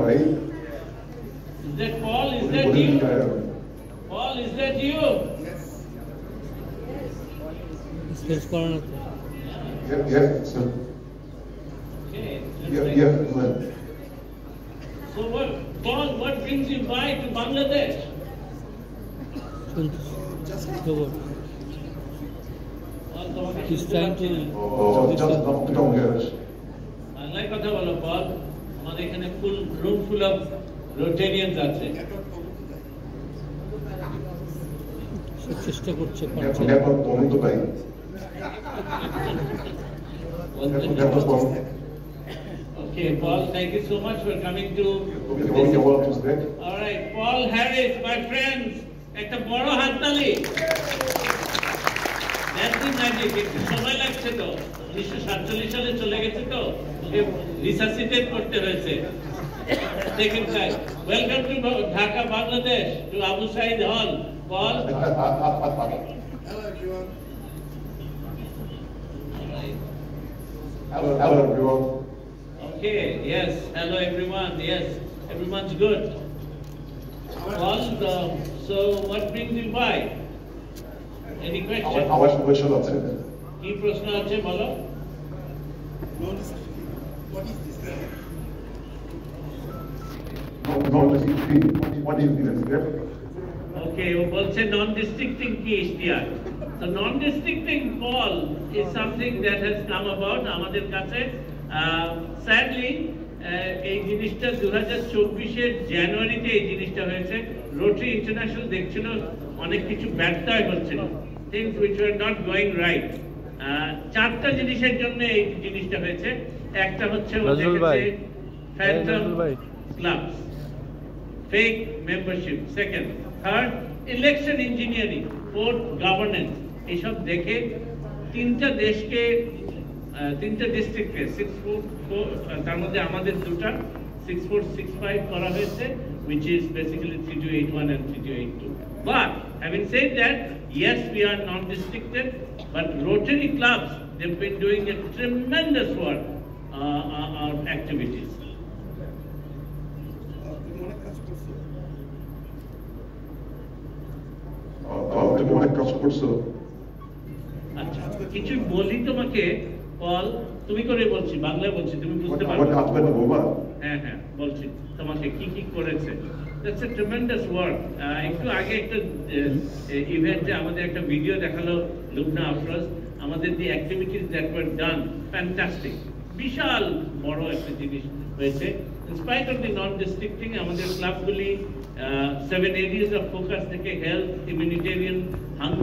ভাই। Is that Paul? Is that you? Paul, is that you? Space corner. Yeah, sir. Okay. Yeah. So Paul, what brings you by to Bangladesh? He's trying to. Just not to come here. বাংলায় কথা বলো পল, আমাদের এখানে ফুল room full of রোটেরিয়ানস আছে। চেষ্টা করছে network কম তো তাই। Okay, Paul, thank you so much for coming to. All right, Paul Harris, my friends, একটা বড় হাততালি। That's the magic. একটু সময় লাগছে তো, 1947 সালে চলে গেছে তো, রিসাসিটেট করতে হয়েছে। Second time. Welcome to Dhaka, Bangladesh, to Abu Said Hall. Paul. Hello everyone. Hello everyone. Okay, yes, hello everyone. Yes, everyone's good. Paul, so what brings you by? Any question? আমার question আছে। কি প্রশ্ন আছে বলো? What is this? What is this? Okay, ও বলছে non-districting কি Ishtiaq? So non-districting, Paul, is something that has come about আমাদের কাছে। Sadly, এই জিনিসটা 2024 জানুয়ারিতে এই জিনিসটা হয়েছে। রোটারি ইন্টারন্যাশনাল দেখছিল অনেক কিছু ব্যর্থই হচ্ছিল, things which were not going right. চারটা জিনিসের জন্য এই জিনিসটা হয়েছে। একটা হচ্ছে phantom clubs, fake membership, second, third, election engineering, fourth, governance. এইসব দেখে তিনটা ডিস্ট্রিক্টকে 644, তার মধ্যে আমাদের দুটা 6465 করা হয়েছে, which is basically 3281 and 3282. But having said that, yes, we are non-districted, but Rotary clubs, they've been doing a tremendous work of activities. আচ্ছা, কিছু বলি তোমাকে পল, তুমি করে বলছি, বাংলায় বলছি, তুমি বুঝতে পারবে। হ্যাঁ হ্যাঁ বলছি তোমাকে কি কি করেছে। That's a tremendous work. একটু আগে একটা ইভেন্টে আমাদের একটা ভিডিও দেখালো লুবনা আফরোজ, আমাদের the activities that were done, fantastic, বিশাল বড় একটা জিনিস হয়েছে। In spite of the non-districting, আমাদের ক্লাবগুলি 7 areas of focus থেকে health, humanitarian, hunger